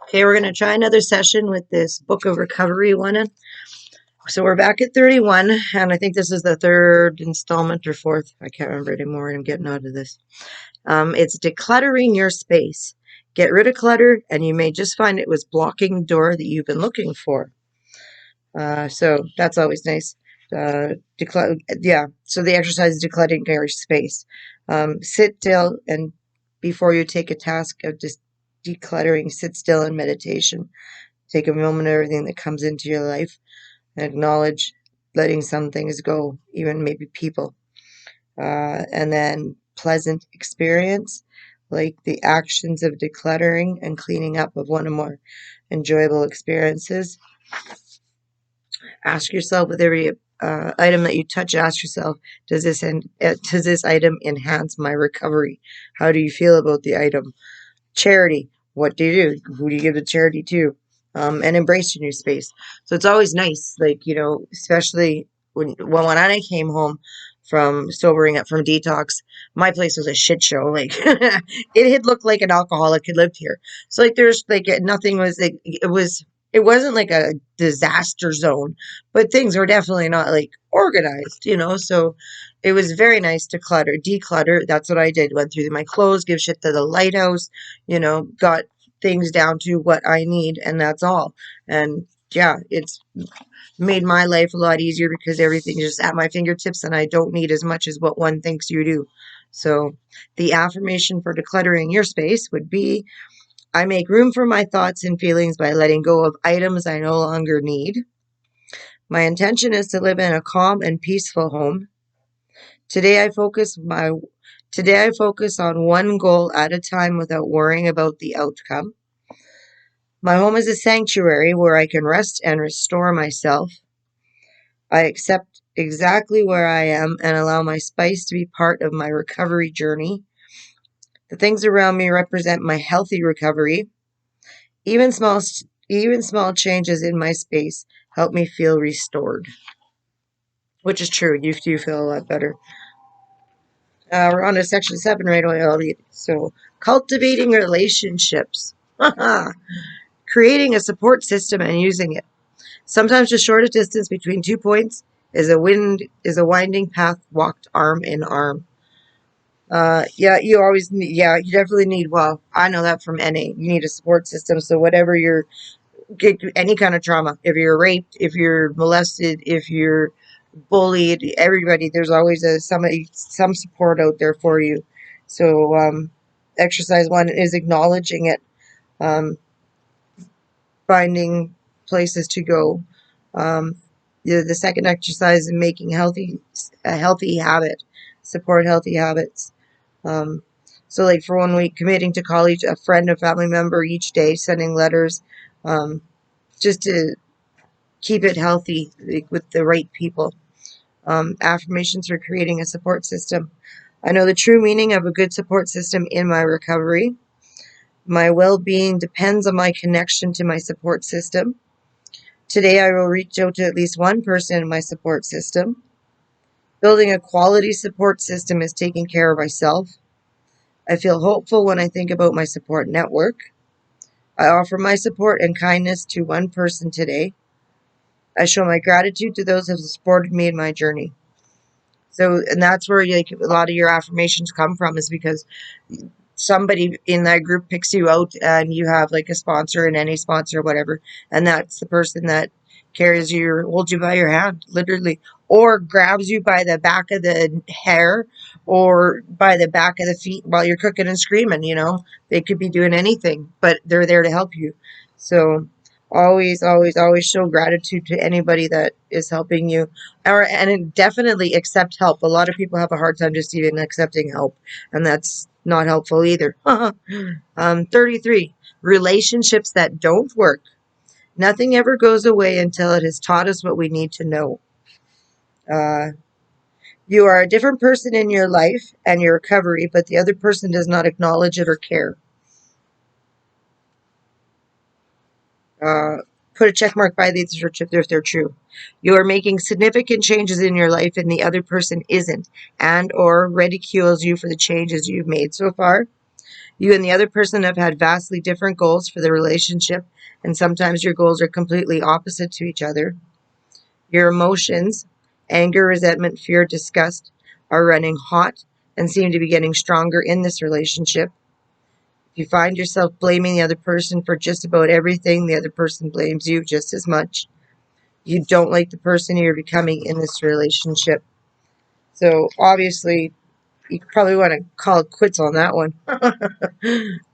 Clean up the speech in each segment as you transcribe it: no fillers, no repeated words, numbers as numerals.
Okay, we're going to try another session with this book of recovery one. So we're back at 31, and I think this is the third installment or fourth. I can't remember anymore. I'm getting out of this. It's decluttering your space. Get rid of clutter, and you may just find it was blocking the door that you've been looking for. So that's always nice. So the exercise is decluttering your space. Sit still, and before you take a task of just decluttering, sit still in meditation. Take a moment of everything that comes into your life and acknowledge letting some things go, even maybe people. And then pleasant experience, like the actions of decluttering and cleaning up of one or more enjoyable experiences. Ask yourself with every item that you touch, ask yourself, does this item enhance my recovery? How do you feel about the item? Charity. What do you do? Who do you give the charity to? And embrace your new space. So it's always nice, especially when I came home from sobering up from detox, my place was a shit show. It had looked like an alcoholic had lived here. So there's nothing was it wasn't like a disaster zone, but things were definitely not organized. So it was very nice to declutter. That's what I did. Went through my clothes, give shit to the lighthouse, got things down to what I need, and that's all. And yeah, it's made my life a lot easier because everything's just at my fingertips and I don't need as much as what one thinks you do. So the affirmation for decluttering your space would be, I make room for my thoughts and feelings by letting go of items I no longer need. My intention is to live in a calm and peaceful home. Today I focus on one goal at a time without worrying about the outcome. My home is a sanctuary where I can rest and restore myself. I accept exactly where I am and allow my space to be part of my recovery journey. The things around me represent my healthy recovery. Even small changes in my space help me feel restored. Which is true. You do feel a lot better. We're on to section 7 right away. So, cultivating relationships. Creating a support system and using it. Sometimes the shortest distance between 2 points is a winding path walked arm in arm. You definitely need, well, I know that from NA. You need a support system. So whatever get any kind of trauma, if you're raped, if you're molested, if you're bullied, everybody, there's always some support out there for you. So exercise 1 is acknowledging it, finding places to go. The second exercise is making a healthy habit, support healthy habits. So for 1 week, committing to call a friend or family member each day, sending letters, just to keep it healthy, with the right people. Affirmations for creating a support system. I know the true meaning of a good support system in my recovery. My well-being depends on my connection to my support system. Today I will reach out to at least one person in my support system. Building a quality support system is taking care of myself. I feel hopeful when I think about my support network. I offer my support and kindness to one person today. I show my gratitude to those who have supported me in my journey. So, and that's where a lot of your affirmations come from, is because somebody in that group picks you out and you have a sponsor, and any sponsor, whatever, and that's the person that carries you or holds you by your hand, literally, or grabs you by the back of the hair or by the back of the feet while you're cooking and screaming. They could be doing anything, but they're there to help you. So always, always, always show gratitude to anybody that is helping you, and definitely accept help. A lot of people have a hard time just even accepting help, and that's not helpful either. 33, relationships that don't work. Nothing ever goes away until it has taught us what we need to know. You are a different person in your life and your recovery, but the other person does not acknowledge it or care. Put a check mark by these if they're true. You are making significant changes in your life and the other person isn't, and or ridicules you for the changes you've made so far. You and the other person have had vastly different goals for the relationship, and sometimes your goals are completely opposite to each other. Your emotions, anger, resentment, fear, disgust, are running hot and seem to be getting stronger in this relationship. If you find yourself blaming the other person for just about everything, the other person blames you just as much. You don't like the person you're becoming in this relationship. So obviously, you probably want to call it quits on that one.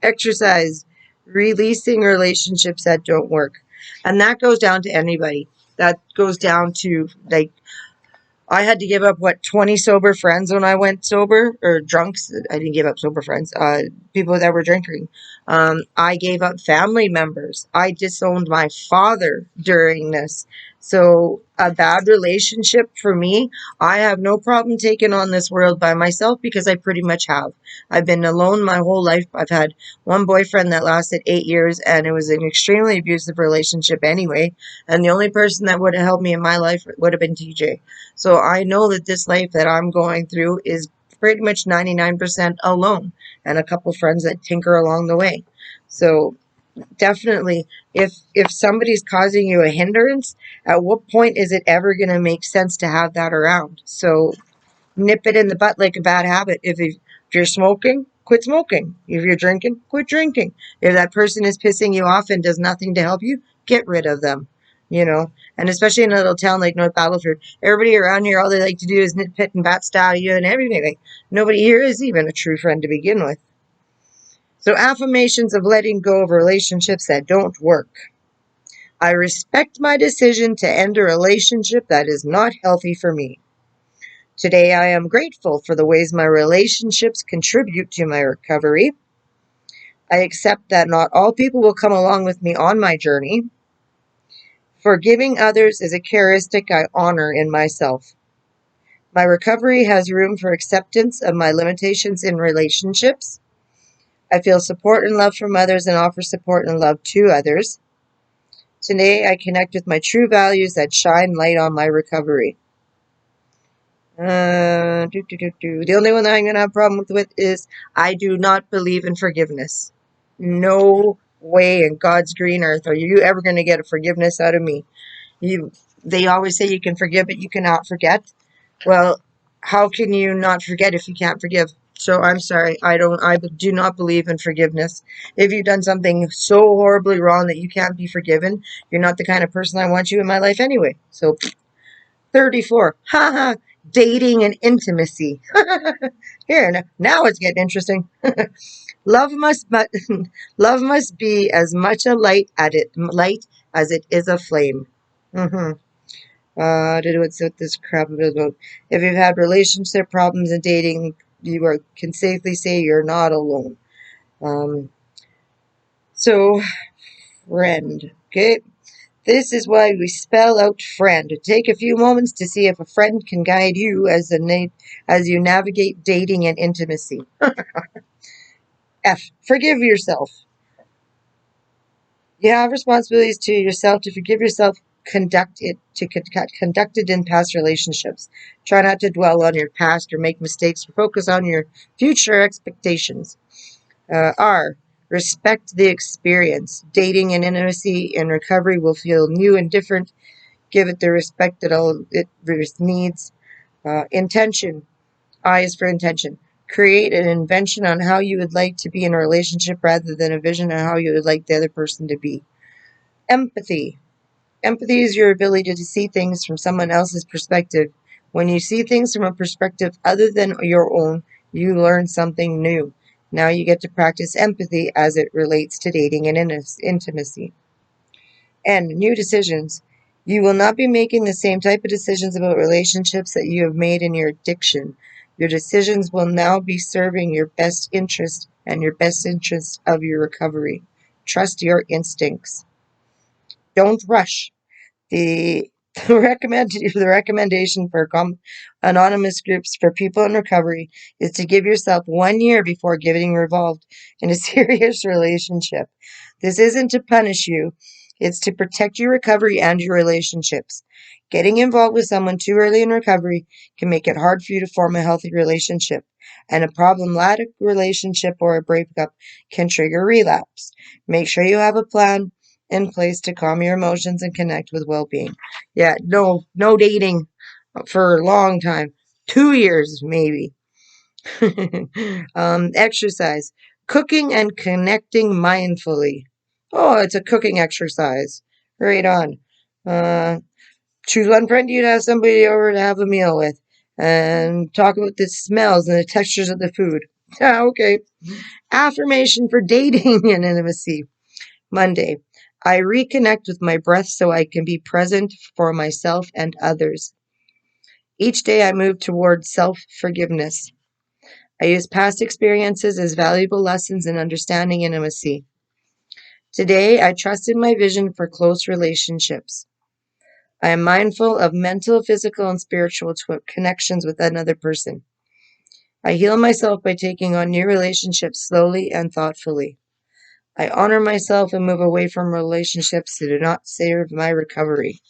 Exercise, releasing relationships that don't work. And that goes down to anybody. That goes down to, like, I had to give up, 20 sober friends when I went sober, or drunks. I didn't give up sober friends, people that were drinking. I gave up family members. I disowned my father during this. So a bad relationship for me, I have no problem taking on this world by myself because I pretty much have. I've been alone my whole life. I've had one boyfriend that lasted 8 years, and it was an extremely abusive relationship anyway. And the only person that would have helped me in my life would have been TJ. So I know that this life that I'm going through is pretty much 99% alone, and a couple friends that tinker along the way. So definitely, if somebody's causing you a hindrance, at what point is it ever going to make sense to have that around? So nip it in the butt like a bad habit. If you're smoking, quit smoking. If you're drinking, quit drinking. If that person is pissing you off and does nothing to help you, get rid of them. And especially in a little town like North Battleford, everybody around here, all they like to do is nitpick and backstab you and everything. Like, nobody here is even a true friend to begin with. So affirmations of letting go of relationships that don't work. I respect my decision to end a relationship that is not healthy for me. Today I am grateful for the ways my relationships contribute to my recovery. I accept that not all people will come along with me on my journey. Forgiving others is a characteristic I honor in myself. My recovery has room for acceptance of my limitations in relationships. I feel support and love from others and offer support and love to others. Today I connect with my true values that shine light on my recovery. The only one that I'm going to have a problem with is I do not believe in forgiveness. No way in God's green earth are you ever going to get a forgiveness out of me. They always say you can forgive, but you cannot forget. Well, how can you not forget if you can't forgive? So I'm sorry, I do not believe in forgiveness. If you've done something so horribly wrong that you can't be forgiven, you're not the kind of person I want you in my life anyway. So 34. Haha. Dating and intimacy. Here, now it's getting interesting. Love must but love must be as much a light as it is a flame. Mm-hmm. What's this crap about? If you've had relationship problems and dating, can safely say you're not alone. Um, so, friend. Okay. This is why we spell out friend. Take a few moments to see if a friend can guide you as you navigate dating and intimacy. F. Forgive yourself. You have responsibilities to yourself to forgive yourself. Conduct it in past relationships. Try not to dwell on your past or make mistakes. Or focus on your future expectations. R. Respect the experience. Dating and intimacy and recovery will feel new and different. Give it the respect that it needs. Intention. I is for intention. Create an invention on how you would like to be in a relationship rather than a vision on how you would like the other person to be. Empathy. Empathy is your ability to see things from someone else's perspective. When you see things from a perspective other than your own, you learn something new. Now you get to practice empathy as it relates to dating and intimacy. And new decisions. You will not be making the same type of decisions about relationships that you have made in your addiction. Your decisions will now be serving your best interest and your best interest of your recovery. Trust your instincts. Don't rush. The the recommendation for anonymous groups for people in recovery is to give yourself 1 year before getting involved in a serious relationship. This isn't to punish you. It's to protect your recovery and your relationships. Getting involved with someone too early in recovery can make it hard for you to form a healthy relationship, and a problematic relationship or a breakup can trigger relapse. Make sure you have a plan in place to calm your emotions and connect with well-being. Yeah, no dating for a long time. 2 years, maybe. Exercise. Cooking and connecting mindfully. Oh, it's a cooking exercise. Right on. Uh, Choose one friend you'd have somebody over to have a meal with and talk about the smells and the textures of the food. Okay. Affirmation for dating and intimacy. Monday. I reconnect with my breath so I can be present for myself and others. Each day I move toward self-forgiveness. I use past experiences as valuable lessons in understanding intimacy. Today, I trust in my vision for close relationships. I am mindful of mental, physical, and spiritual connections with another person. I heal myself by taking on new relationships slowly and thoughtfully. I honor myself and move away from relationships that do not serve my recovery.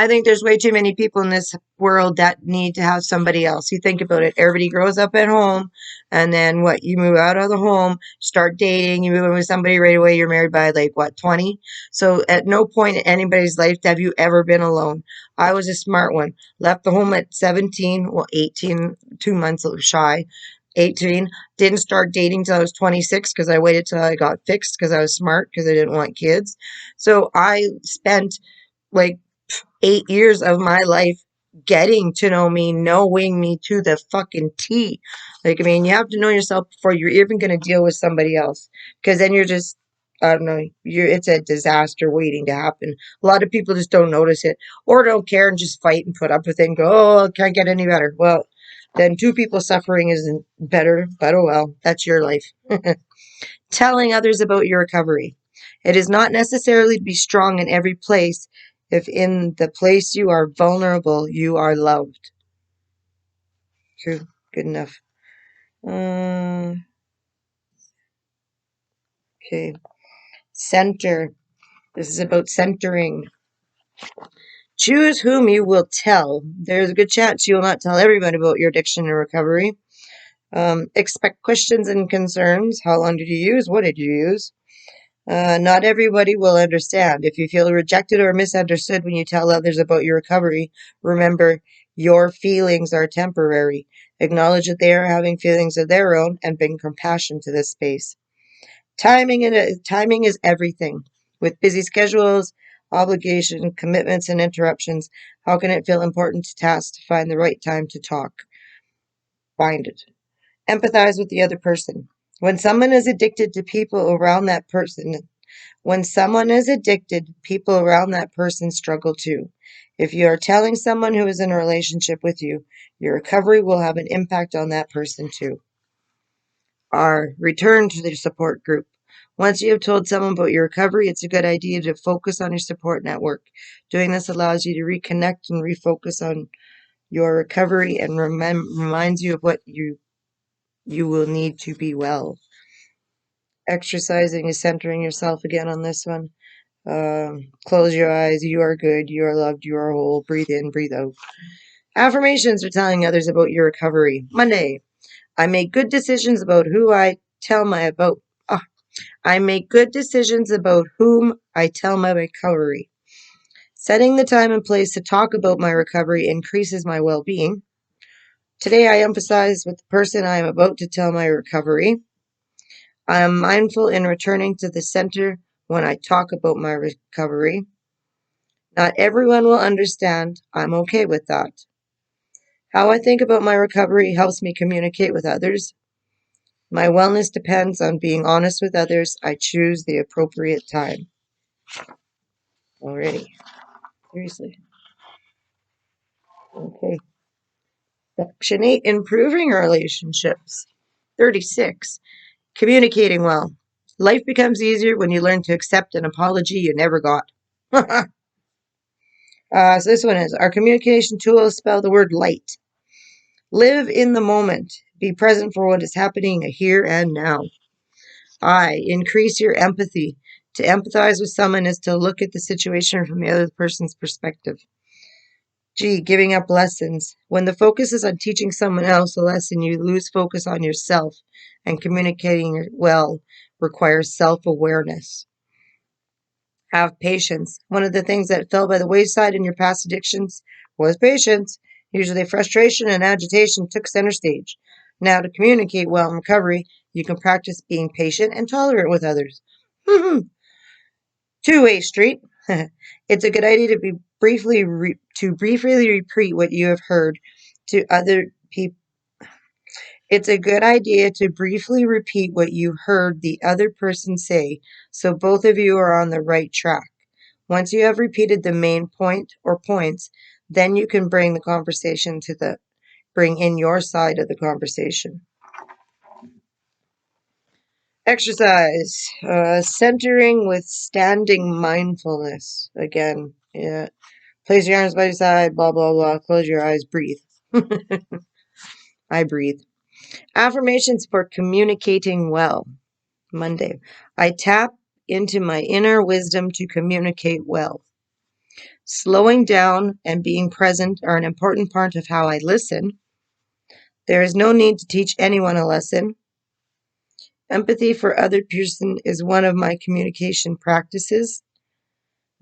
I think there's way too many people in this world that need to have somebody else. You think about it. Everybody grows up at home, and then what? You move out of the home, start dating, you move in with somebody right away. You're married by like what, 20? So at no point in anybody's life have you ever been alone. I was a smart one. Left the home at 17, well, 18, 2 months shy. 18. Didn't start dating till I was 26 because I waited till I got fixed because I was smart because I didn't want kids. So I spent like 8 years of my life getting to know me, knowing me to the fucking T. Like, I mean, you have to know yourself before you're even going to deal with somebody else. Because then you're just, I don't know, it's a disaster waiting to happen. A lot of people just don't notice it or don't care and just fight and put up with it and go, oh, it can't get any better. Well, then two people suffering isn't better, but oh well, that's your life. Telling others about your recovery. It is not necessarily to be strong in every place. If in the place you are vulnerable, you are loved. True. Good enough. Okay. Center. This is about centering. Choose whom you will tell. There's a good chance you will not tell everyone about your addiction and recovery. Expect questions and concerns. How long did you use? What did you use? Not everybody will understand. If you feel rejected or misunderstood when you tell others about your recovery, remember your feelings are temporary. Acknowledge that they are having feelings of their own and bring compassion to this space. Timing is everything. With busy schedules, obligation, commitments, and interruptions, how can it feel important to task to find the right time to talk? Find it. Empathize with the other person. When someone is addicted to people around that person, When someone is addicted, people around that person struggle too. If you are telling someone who is in a relationship with you, your recovery will have an impact on that person too. R. Return to the support group. Once you have told someone about your recovery, it's a good idea to focus on your support network. Doing this allows you to reconnect and refocus on your recovery and reminds you of what you will need to be well. Exercising is centering yourself again on this one. Close your eyes. You are good. You are loved. You are whole. Breathe in, breathe out. Affirmations are telling others about your recovery. Monday. I make good decisions about who I tell my about. Ah, I make good decisions about whom I tell my recovery. Setting the time and place to talk about my recovery increases my well-being. Today I emphasize with the person I am about to tell my recovery. I am mindful in returning to the center when I talk about my recovery. Not everyone will understand. I'm okay with that. How I think about my recovery helps me communicate with others. My wellness depends on being honest with others. I choose the appropriate time. Already. Seriously. Okay. Section 8, improving relationships. 36, communicating well. Life becomes easier when you learn to accept an apology you never got. So this one is, our communication tools spell the word light. Live in the moment. Be present for what is happening here and now. I. Increase your empathy. To empathize with someone is to look at the situation from the other person's perspective. G, giving up lessons. When the focus is on teaching someone else a lesson, you lose focus on yourself, and communicating well requires self-awareness. Have patience. One of the things that fell by the wayside in your past addictions was patience. Usually frustration and agitation took center stage. Now, to communicate well in recovery, you can practice being patient and tolerant with others. Two-way street. It's a good idea to briefly repeat what you have heard to other people. It's a good idea to briefly repeat what you heard the other person say, so both of you are on the right track. Once you have repeated the main point or points, then you can bring in your side of the conversation. Exercise, centering with standing mindfulness. Again, yeah. Place your arms by your side, blah, blah, blah. Close your eyes, breathe. I breathe. Affirmations for communicating well. Monday, I tap into my inner wisdom to communicate well. Slowing down and being present are an important part of how I listen. There is no need to teach anyone a lesson. Empathy for other person is one of my communication practices.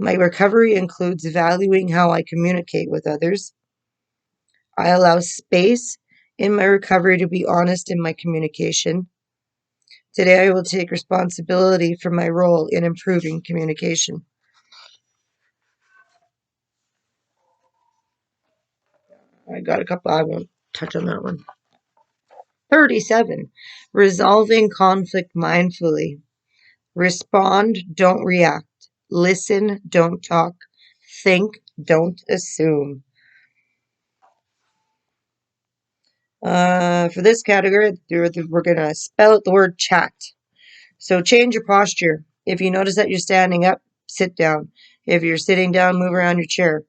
My recovery includes valuing how I communicate with others. I allow space in my recovery to be honest in my communication. Today I will take responsibility for my role in improving communication. I got a couple, I won't touch on that one. 37. Resolving conflict mindfully. Respond, don't react. Listen, don't talk. Think, don't assume. For this category, we're going to spell out the word chat. So change your posture. If you notice that you're standing up, sit down. If you're sitting down, move around your chair.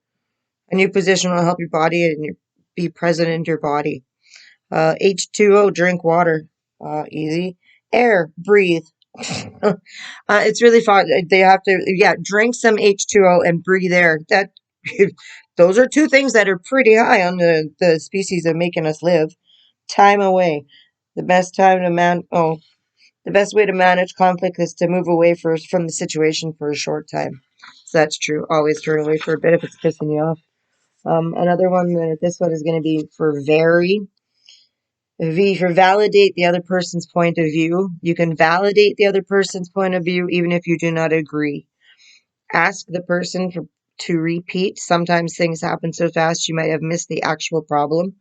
A new position will help your body and be present in your body. H2O, drink water. Easy. Air, breathe. It's really fun. They have to, drink some H2O and breathe air. Those are two things that are pretty high on the species of making us live. Time away. The best way to manage conflict is to move away from the situation for a short time. So that's true. Always turn away for a bit if it's pissing you off. Another one, this one is going to be for vary. V, for validate the other person's point of view. You can validate the other person's point of view even if you do not agree. Ask the person to repeat. Sometimes things happen so fast you might have missed the actual problem.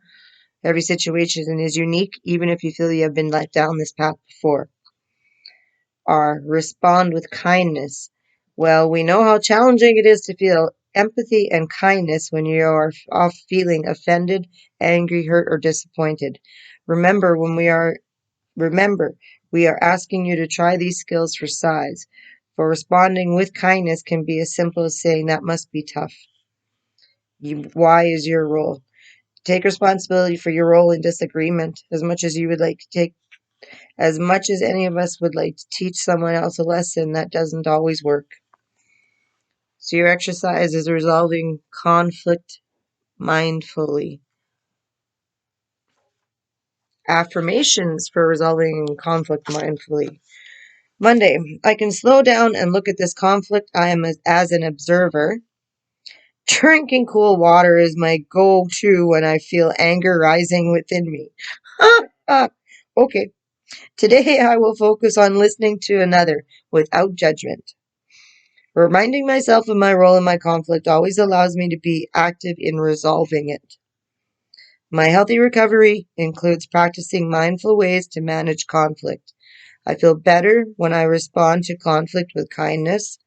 Every situation is unique, even if you feel you have been let down this path before. R, respond with kindness. Well, we know how challenging it is to feel empathy and kindness when you are off feeling offended, angry, hurt, or disappointed. Remember, we are asking you to try these skills for size. For responding with kindness can be as simple as saying, that must be tough. Why is your role? Take responsibility for your role in disagreement as much as you would like to take. As much as any of us would like to teach someone else a lesson, that doesn't always work. So your exercise is resolving conflict mindfully. Affirmations for resolving conflict mindfully. Monday, I can slow down and look at this conflict I am as an observer. Drinking cool water is my go-to when I feel anger rising within me. Okay. Today I will focus on listening to another without judgment. Reminding myself of my role in my conflict always allows me to be active in resolving it. My healthy recovery includes practicing mindful ways to manage conflict. I feel better when I respond to conflict with kindness,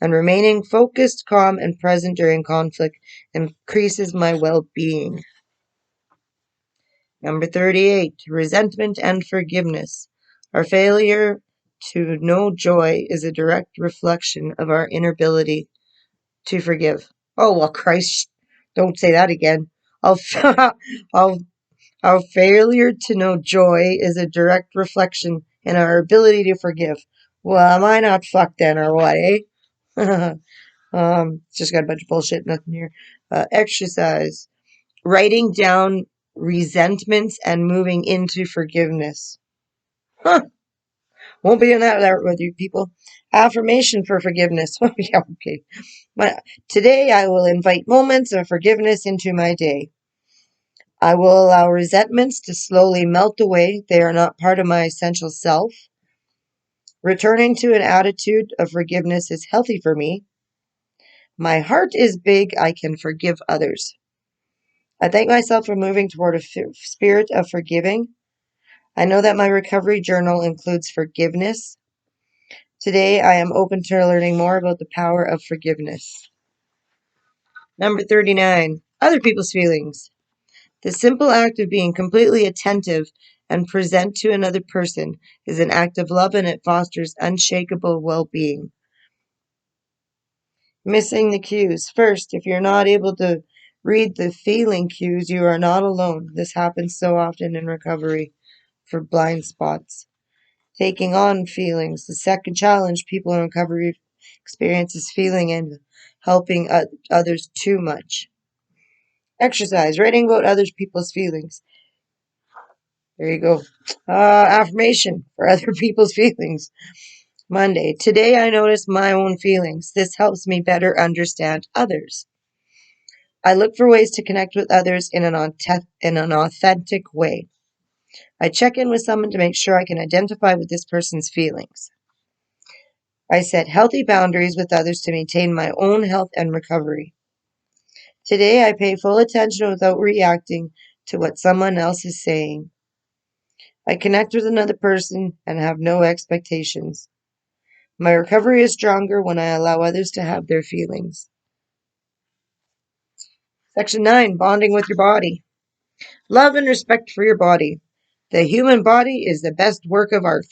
and remaining focused, calm, and present during conflict increases my well-being. Number 38, resentment and forgiveness. Our failure to know joy is a direct reflection of our inability to forgive. Oh, well, Christ, don't say that again. Our failure to know joy is a direct reflection in our ability to forgive. Well, am I not fucked then or what, eh? Just got a bunch of bullshit, nothing here. Exercise. Writing down resentments and moving into forgiveness. Huh. Won't be in that with you people. Affirmation for forgiveness. Yeah, okay. Today I will invite moments of forgiveness into my day. I will allow resentments to slowly melt away. They are not part of my essential self. Returning to an attitude of forgiveness is healthy for me. My heart is big. I can forgive others. I thank myself for moving toward a spirit of forgiving. I know that my recovery journal includes forgiveness. Today, I am open to learning more about the power of forgiveness. Number 39, other people's feelings. The simple act of being completely attentive and present to another person is an act of love, and it fosters unshakable well-being. Missing the cues. First, if you're not able to read the feeling cues, you are not alone. This happens so often in recovery for blind spots. Taking on feelings. The second challenge people in recovery experience is feeling and helping others too much. Exercise. Writing about other people's feelings. There you go. Affirmation for other people's feelings. Monday. Today I notice my own feelings. This helps me better understand others. I look for ways to connect with others in an authentic way. I check in with someone to make sure I can identify with this person's feelings. I set healthy boundaries with others to maintain my own health and recovery. Today I pay full attention without reacting to what someone else is saying. I connect with another person and have no expectations. My recovery is stronger when I allow others to have their feelings. Section 9, bonding with your body. Love and respect for your body. The human body is the best work of art.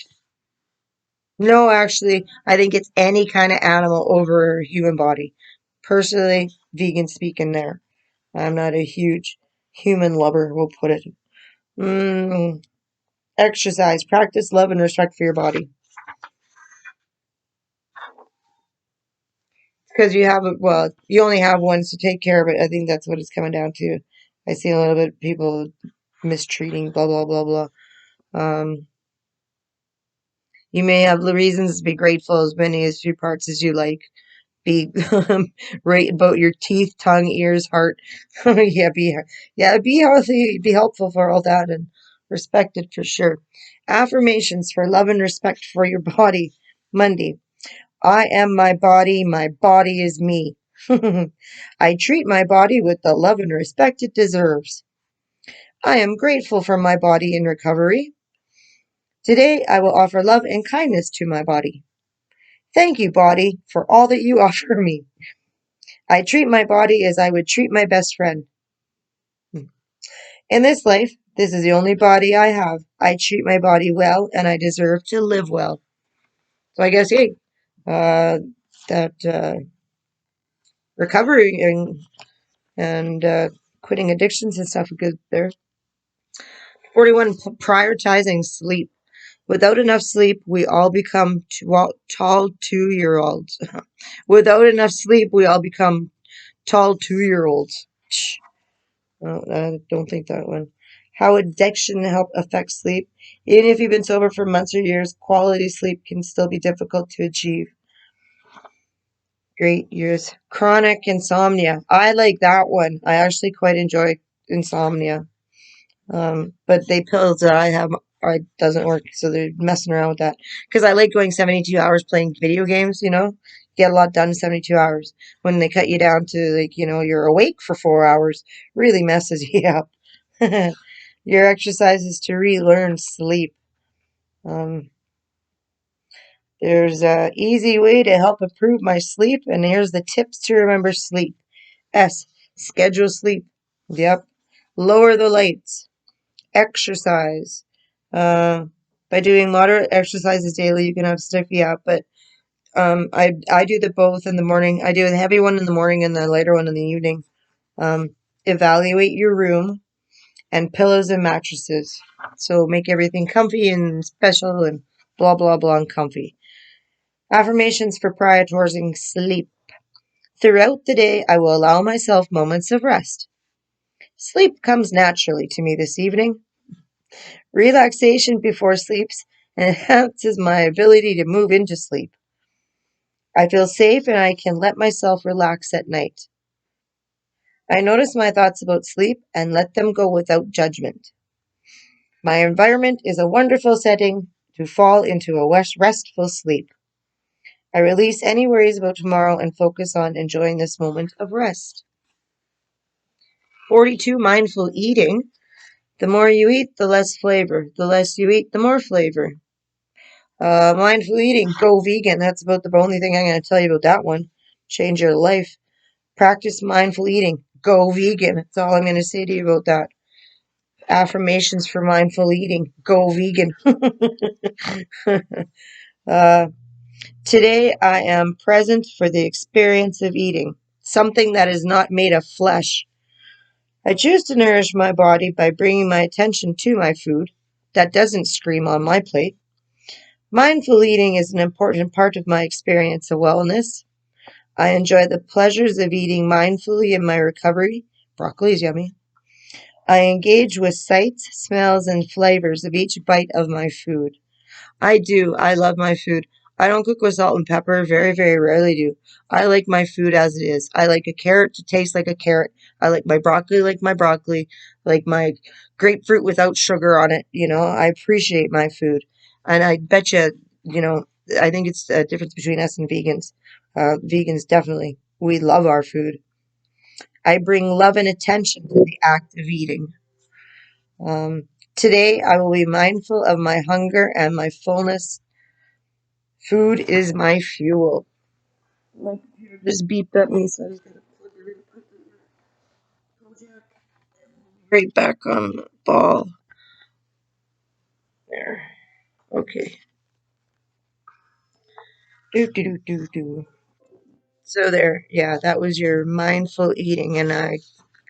No, actually, I think it's any kind of animal over human body. Personally, vegan speaking there. I'm not a huge human lover, we'll put it. Exercise. Practice love and respect for your body. Because you only have one, so take care of it. I think that's what it's coming down to. I see a little bit of people mistreating, blah, blah, blah, blah. You may have the reasons to be grateful as many as few parts as you like. Be right about your teeth, tongue, ears, heart. Be healthy, be helpful for all that, and respected for sure. Affirmations for love and respect for your body. Monday. I am my body is me. I treat my body with the love and respect it deserves. I am grateful for my body in recovery. Today I will offer love and kindness to my body. Thank you, body, for all that you offer me. I treat my body as I would treat my best friend. In this life, this is the only body I have. I treat my body well, and I deserve to live well. So I guess, hey, that recovery and quitting addictions and stuff are good there. 41, prioritizing sleep. Without enough sleep, we all become tall 2-year-olds. Without enough sleep, we all become tall 2-year-olds. Oh, I don't think that one. How addiction affects sleep. Even if you've been sober for months or years, quality sleep can still be difficult to achieve. Great years. Chronic insomnia. I like that one. I actually quite enjoy insomnia. But the pills that I have doesn't work, so they're messing around with that. Because I like going 72 hours playing video games, get a lot done in 72 hours. When they cut you down to, you're awake for 4 hours, really messes you up. Your exercise is to relearn sleep. There's an easy way to help improve my sleep, and here's the tips to remember sleep. S. Schedule sleep. Yep. Lower the lights. Exercise. By doing moderate exercises daily, you can have stiffy up, but I do the both in the morning. I do the heavy one in the morning and the lighter one in the evening. Evaluate your room and pillows and mattresses. So make everything comfy and special and blah, blah, blah and comfy. Affirmations for prioritizing sleep. Throughout the day, I will allow myself moments of rest. Sleep comes naturally to me this evening. Relaxation before sleep enhances my ability to move into sleep. I feel safe and I can let myself relax at night. I notice my thoughts about sleep and let them go without judgment. My environment is a wonderful setting to fall into a restful sleep. I release any worries about tomorrow and focus on enjoying this moment of rest. 42. Mindful eating. The more you eat, the less flavor. The less you eat, the more flavor. Mindful eating. Go vegan. That's about the only thing I'm going to tell you about that one. Change your life. Practice mindful eating. Go vegan. That's all I'm going to say to you about that. Affirmations for mindful eating. Go vegan. uh, Today I am present for the experience of eating, something that is not made of flesh. I choose to nourish my body by bringing my attention to my food that doesn't scream on my plate. Mindful eating is an important part of my experience of wellness. I enjoy the pleasures of eating mindfully in my recovery. Broccoli is yummy. I engage with sights, smells, and flavors of each bite of my food. I do. I love my food. I don't cook with salt and pepper. Very, very rarely do. I like my food as it is. I like a carrot to taste like a carrot. I like my broccoli like my broccoli. I like my grapefruit without sugar on it. I appreciate my food. And I bet you, I think it's a difference between us and vegans. Vegans definitely. We love our food. I bring love and attention to the act of eating. Today, I will be mindful of my hunger and my fullness. Food is my fuel. My computer just beeped at me, so I just gotta plug it in, put the right back on the ball. There. Okay. Do do do do do. So there, yeah, that was your mindful eating, and I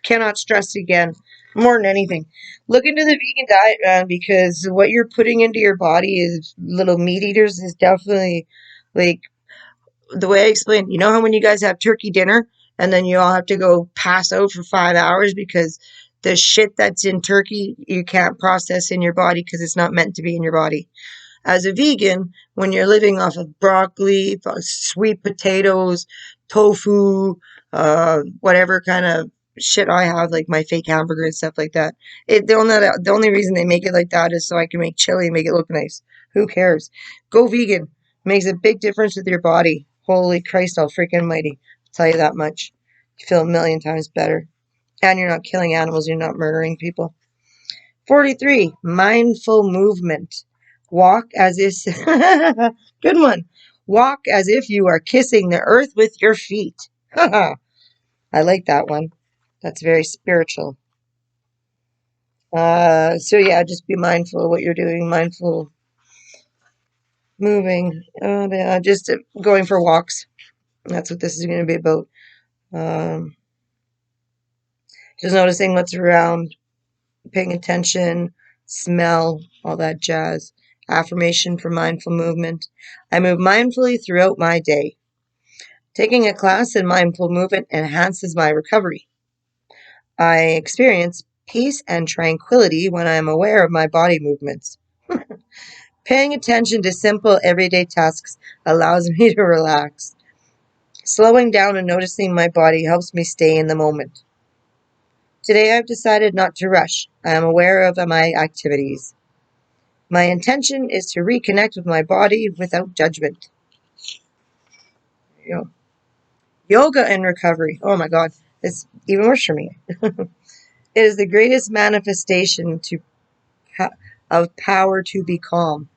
cannot stress again, more than anything, look into the vegan diet, man, because what you're putting into your body is little meat eaters is definitely like the way I explained, how when you guys have turkey dinner and then you all have to go pass out for 5 hours because the shit that's in turkey you can't process in your body because it's not meant to be in your body. As a vegan, when you're living off of broccoli, sweet potatoes, tofu, whatever kind of shit I have, like my fake hamburger and stuff like that. The only reason they make it like that is so I can make chili and make it look nice. Who cares? Go vegan. Makes a big difference with your body. Holy Christ, all freaking mighty. I'll tell you that much. You feel a million times better. And you're not killing animals, you're not murdering people. 43. Mindful movement. Walk as if, good one. Walk as if you are kissing the earth with your feet. I like that one. That's very spiritual. So yeah, just be mindful of what you're doing. Mindful moving. Yeah, just going for walks. That's what this is going to be about. Um, just noticing what's around, paying attention, smell, all that jazz. Affirmation for mindful movement. I move mindfully throughout my day. Taking a class in mindful movement enhances my recovery. I experience peace and tranquility when I am aware of my body movements. Paying attention to simple everyday tasks allows me to relax. Slowing down and noticing my body helps me stay in the moment. Today I've decided not to rush. I am aware of my activities. My intention is to reconnect with my body without judgment. You know, yoga and recovery. Oh my God, it's even worse for me. It is the greatest manifestation of power to be calm.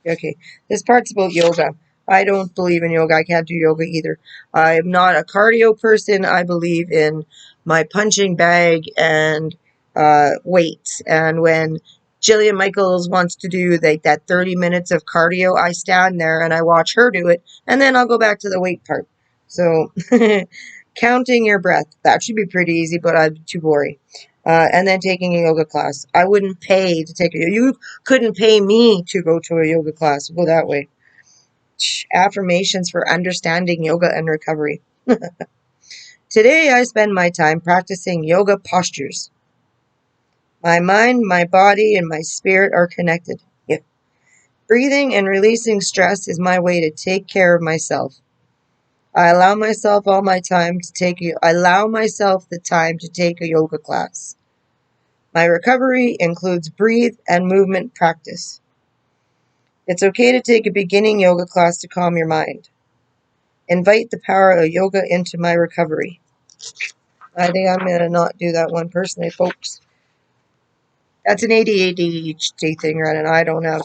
Okay, this part's about yoga. I don't believe in yoga. I can't do yoga either. I'm not a cardio person. I believe in my punching bag and weights. And when Jillian Michaels wants to do that 30 minutes of cardio, I stand there and I watch her do it, and then I'll go back to the weight part. So, counting your breath, that should be pretty easy, but I'm too boring. And then taking a yoga class. I wouldn't pay to take you couldn't pay me to go to a yoga class. We'll go that way. Affirmations for understanding yoga and recovery. Today I spend my time practicing yoga postures. My mind, my body, and my spirit are connected. Yeah. Breathing and releasing stress is my way to take care of myself. I allow myself the time to take a yoga class. My recovery includes breathe and movement practice. It's okay to take a beginning yoga class to calm your mind. Invite the power of yoga into my recovery. I think I'm going to not do that one personally, folks. That's an ADHD thing, right? And I don't have,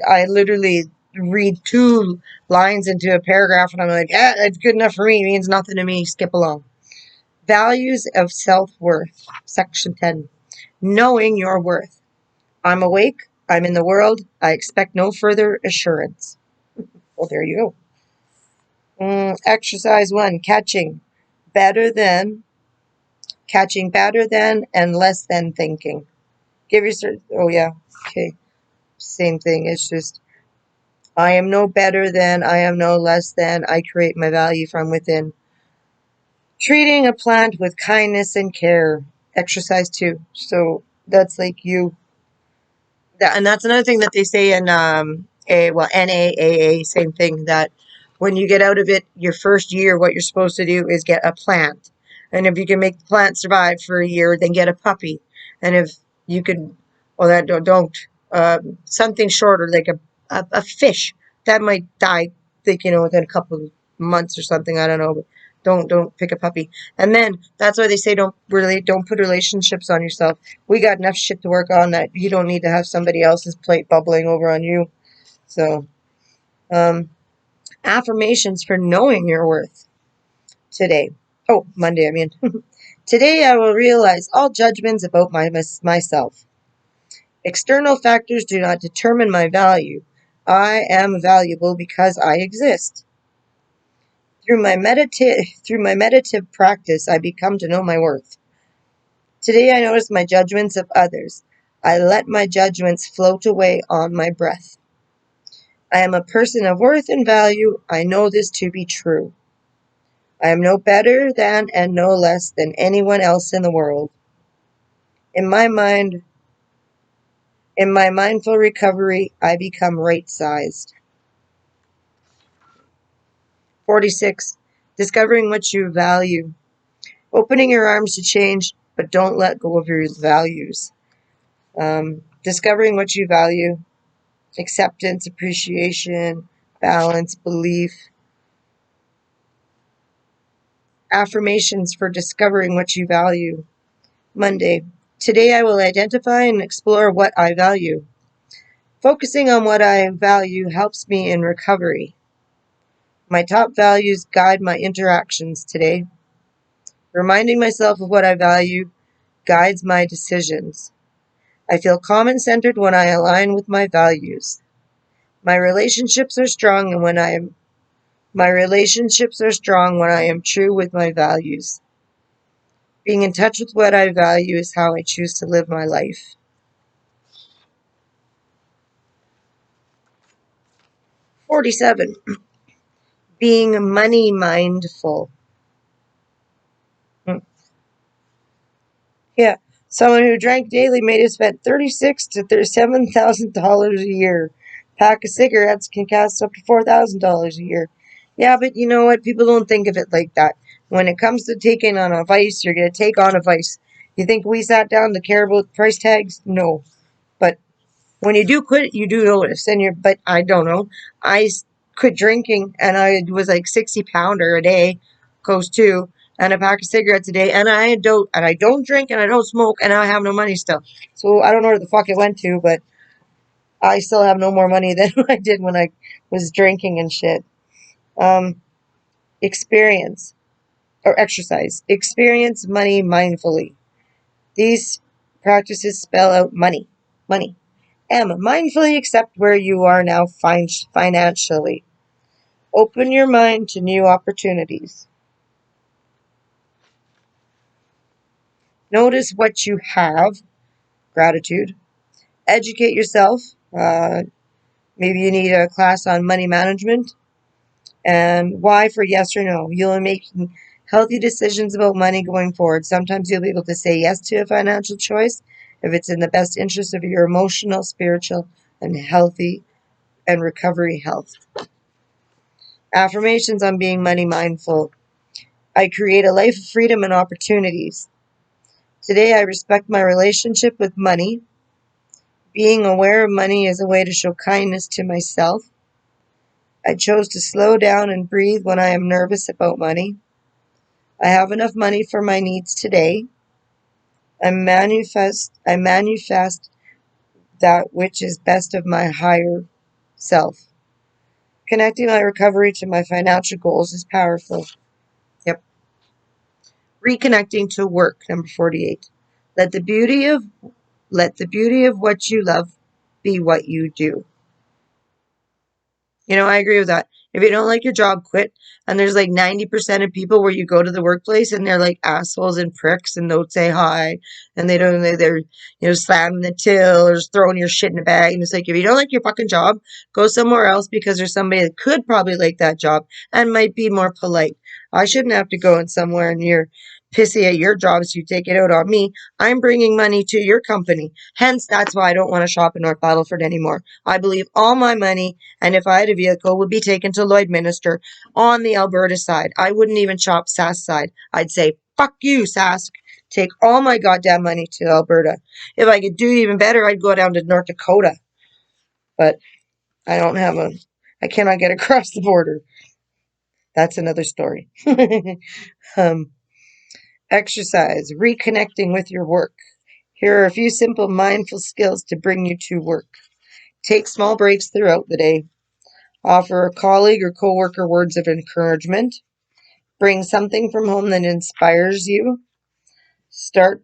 I literally read 2 lines into a paragraph and I'm like, yeah, that's good enough for me. It means nothing to me. Skip along. Values of self-worth. Section 10. Knowing your worth. I'm awake. I'm in the world. I expect no further assurance. Well, there you go. Exercise 1. Catching better than and less than thinking. Give yourself, oh yeah, okay, same thing. It's just, I am no better than, I am no less than, I create my value from within. Treating a plant with kindness and care. Exercise 2. So that's like you. And that's another thing that they say in NAAA, same thing, that when you get out of it, your first year, what you're supposed to do is get a plant. And if you can make the plant survive for a year, then get a puppy. And if you can, well, that don't something shorter, like a fish that might die, within a couple of months or something. I don't know, but don't pick a puppy. And then that's why they say don't put relationships on yourself. We got enough shit to work on that you don't need to have somebody else's plate bubbling over on you. So, affirmations for knowing your worth today. Oh, Monday, I mean. Today I will realize all judgments about myself. External factors do not determine my value. I am valuable because I exist. Through my meditative practice, I become to know my worth. Today I notice my judgments of others. I let my judgments float away on my breath. I am a person of worth and value. I know this to be true. I am no better than and no less than anyone else in the world. In my mindful recovery, I become right-sized. 46. Discovering what you value. Opening your arms to change, but don't let go of your values. Discovering what you value. Acceptance, appreciation, balance, belief. Affirmations for discovering what you value. Monday. Today I will identify and explore what I value. Focusing on what I value helps me in recovery. My top values guide my interactions today. Reminding myself of what I value guides my decisions. I feel calm and centered when I align with my values. My relationships are strong when I am true with my values. Being in touch with what I value is how I choose to live my life. 47. Being money mindful. Yeah. Someone who drank daily may have spent $36,000 to $37,000 a year. Pack of cigarettes can cost up to $4,000 a year. Yeah, but you know what? People don't think of it like that. When it comes to taking on a vice, you're going to take on a vice. You think we sat down to care about price tags? No. But when you do quit, you do notice. But I don't know. I quit drinking and I was like 60 pounder a day, goes 2, and a pack of cigarettes a day. And I don't drink and I don't smoke and I have no money still. So I don't know where the fuck it went to, but I still have no more money than I did when I was drinking and shit. Experience or exercise. Experience money mindfully. These practices spell out money. Money. M. Mindfully accept where you are now financially. Open your mind to new opportunities. Notice what you have. Gratitude. Educate yourself. Maybe you need a class on money management. And why for yes or no. You'll make healthy decisions about money going forward. Sometimes you'll be able to say yes to a financial choice if it's in the best interest of your emotional, spiritual, and healthy and recovery health. Affirmations on being money mindful. I create a life of freedom and opportunities. Today I respect my relationship with money. Being aware of money is a way to show kindness to myself. I chose to slow down and breathe when I am nervous about money. I have enough money for my needs today. I manifest that which is best of my higher self. Connecting my recovery to my financial goals is powerful. Yep. Reconnecting to work, number 48. Let the beauty of let the beauty of what you love be what you do. I agree with that. If you don't like your job, quit. And there's like 90% of people where you go to the workplace and they're like assholes and pricks and don't say hi. And they're slamming the till or just throwing your shit in a bag. And it's like, if you don't like your fucking job, go somewhere else because there's somebody that could probably like that job and might be more polite. I shouldn't have to go in somewhere and you're pissy at your job, so you take it out on me. I'm bringing money to your company. Hence, that's why I don't want to shop in North Battleford anymore. I believe all my money, and if I had a vehicle, would be taken to Lloydminster on the Alberta side. I wouldn't even shop Sask side. I'd say, fuck you, Sask. Take all my goddamn money to Alberta. If I could do even better, I'd go down to North Dakota. But I cannot get across the border. That's another story. um, Exercise, reconnecting with your work. Here are a few simple mindful skills to bring you to work. Take small breaks throughout the day. Offer a colleague or coworker words of encouragement. Bring something from home that inspires you. Start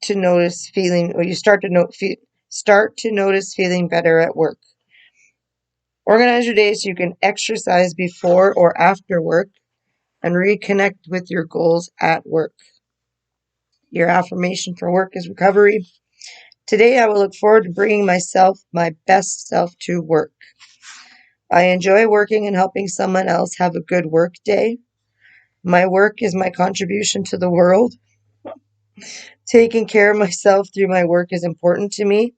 to notice feeling, or you start to notice feeling better at work. Organize your day so you can exercise before or after work and reconnect with your goals at work. Your affirmation for work is recovery. Today I will look forward to bringing my best self to work. I enjoy working and helping someone else have a good work day. My work is my contribution to the world. Taking care of myself through my work is important to me.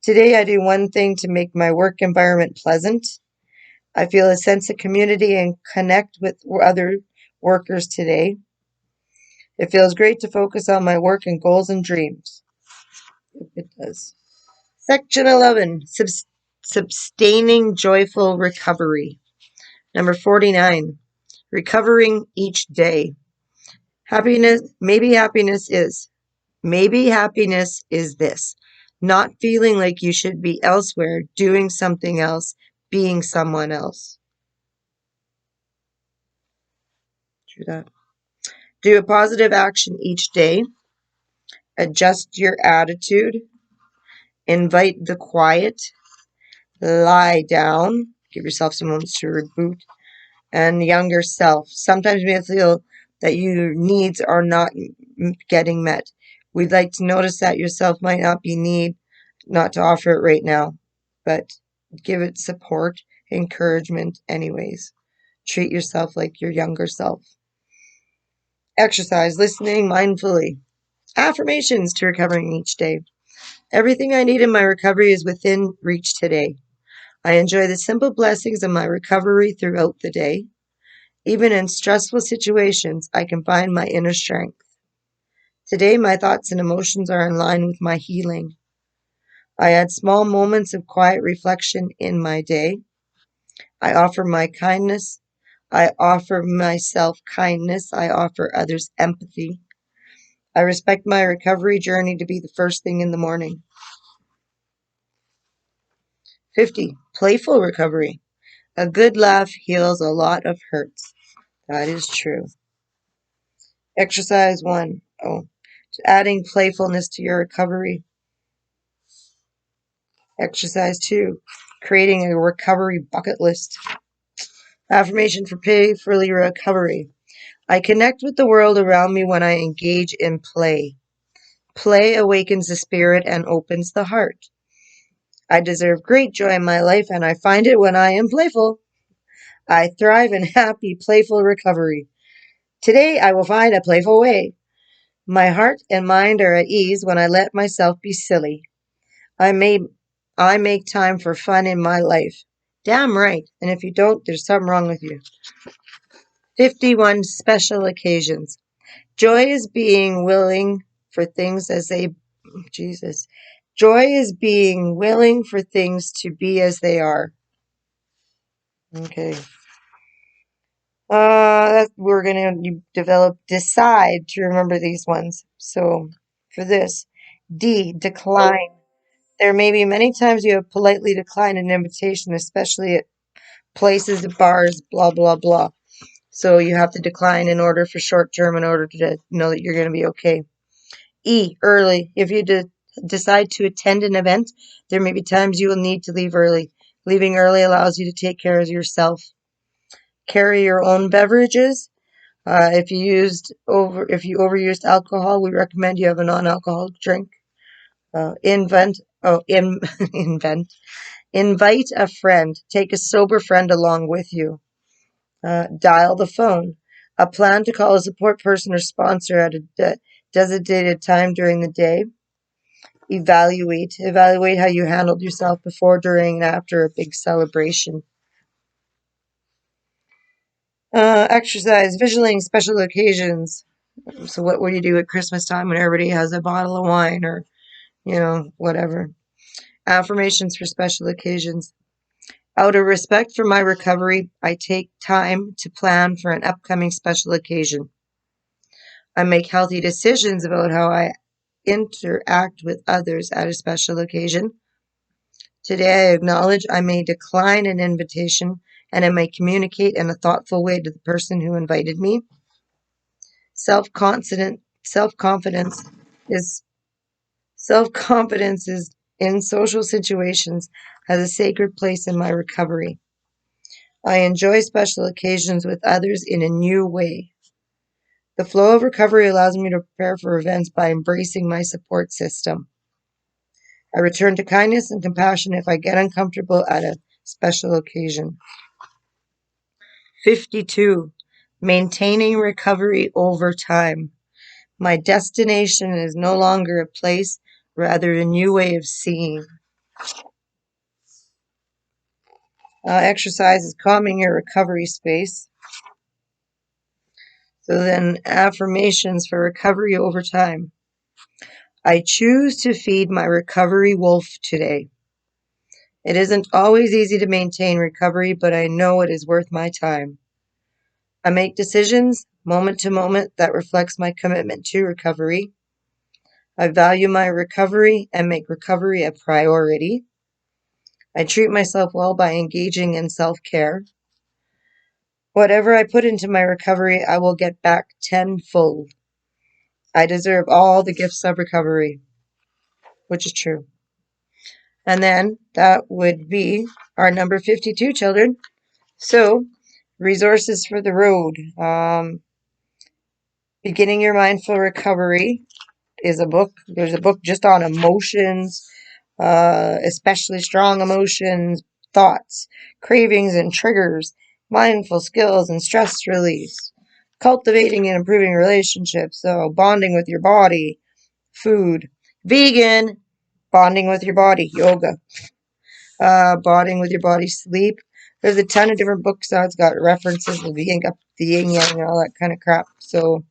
Today I do one thing to make my work environment pleasant. I feel a sense of community and connect with other workers today. It feels great to focus on my work and goals and dreams. It does. Section 11, Sustaining Joyful Recovery. Number 49, Recovering Each Day. Maybe happiness is this. Not feeling like you should be elsewhere, doing something else, being someone else. Do that. Do a positive action each day. Adjust your attitude. Invite the quiet. Lie down. Give yourself some moments to reboot. And younger self. Sometimes we feel that your needs are not getting met. We'd like to notice that yourself might not not to offer it right now, but give it support, encouragement anyways. Treat yourself like your younger self. Exercise, listening mindfully. Affirmations to recovering each day. Everything I need in my recovery is within reach today. I enjoy the simple blessings of my recovery throughout the day. Even in stressful situations, I can find my inner strength. Today, my thoughts and emotions are in line with my healing. I add small moments of quiet reflection in my day. I offer my kindness. I offer myself kindness. I offer others empathy. I respect my recovery journey to be the first thing in the morning. 50. Playful recovery. A good laugh heals a lot of hurts. That is true. Exercise 1. Adding playfulness to your recovery. Exercise 2. Creating a recovery bucket list. Affirmation for playful recovery. I connect with the world around me when I engage in play. Play awakens the spirit and opens the heart. I deserve great joy in my life, and I find it when I am playful. I thrive in happy, playful recovery. Today I will find a playful way. My heart and mind are at ease when I let myself be silly. I may I make time for fun in my life. Damn right. And if you don't, there's something wrong with you. 51 special occasions. Joy is being willing for things as they Jesus. Joy is being willing for things to be as they are. Okay. We're going to decide to remember these ones. So for this, decline. There may be many times you have politely declined an invitation, especially at places, bars, blah, blah, blah. So you have to decline in order for short term in order to know that you're going to be okay. Early. If you decide to attend an event, there may be times you will need to leave early. Leaving early allows you to take care of yourself. Carry your own beverages. If you overused alcohol, we recommend you have a non-alcoholic drink. Invent. Invent. Invite a friend. Take a sober friend along with you. Dial the phone. A plan to call a support person or sponsor at a designated time during the day. Evaluate. Evaluate how you handled yourself before, during, and after a big celebration. Exercise. Visualizing special occasions. So what would you do at Christmas time when everybody has a bottle of wine or, whatever. Affirmations for special occasions. Out of respect for my recovery, I take time to plan for an upcoming special occasion. I make healthy decisions about how I interact with others at a special occasion. Today, I acknowledge I may decline an invitation and I may communicate in a thoughtful way to the person who invited me. Self-confidence is self-confidence is in social situations has a sacred place in my recovery. I enjoy special occasions with others in a new way. The flow of recovery allows me to prepare for events by embracing my support system. I return to kindness and compassion if I get uncomfortable at a special occasion. 52. Maintaining recovery over time. My destination is no longer a place, rather a new way of seeing. Exercise is calming your recovery space. So then affirmations for recovery over time. I choose to feed my recovery wolf today. It isn't always easy to maintain recovery, but I know it is worth my time. I make decisions moment to moment that reflects my commitment to recovery. I value my recovery and make recovery a priority. I treat myself well by engaging in self-care. Whatever I put into my recovery, I will get back tenfold. I deserve all the gifts of recovery, which is true. And then that would be our number 52, children. So, resources for the road. Beginning Your Mindful Recovery is a book. There's a book just on emotions, especially strong emotions, thoughts, cravings, and triggers, mindful skills, and stress release. Cultivating and Improving Relationships. So, bonding with your body, food, vegan, bonding with your body, yoga, bonding with your body, sleep. There's a ton of different books out. It's got references of the yin yang and all that kind of crap. So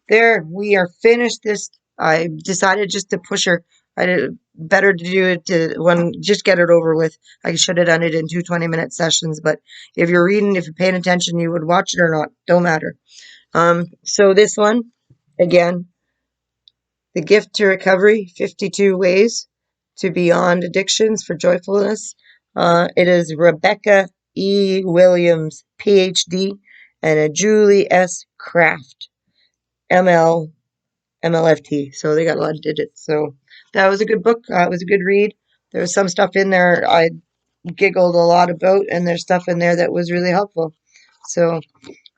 there, we are finished this. I decided just to push her. I did better to do it just get it over with. I should have done it in 2 20-minute sessions, but if you're reading, if you're paying attention, you would watch it or not. Don't matter. So this one, again, The Gift to Recovery, 52 Ways to Beyond Addictions for Joyfulness. It is Rebecca E. Williams, PhD, and a Julie S. Kraft, MLFT. So they got a lot of digits. So that was a good book. It was a good read. There was some stuff in there I giggled a lot about, and there's stuff in there that was really helpful. So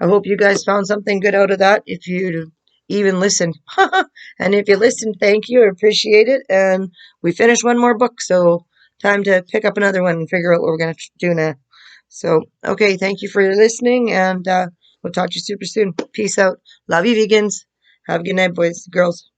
I hope you guys found something good out of that, if you even listened. And if you listened, thank you. I appreciate it. And we finished one more book, so time to pick up another one and figure out what we're going to do now. So, okay, thank you for listening, and we'll talk to you super soon. Peace out. Love you, vegans. Have a good night, boys, girls.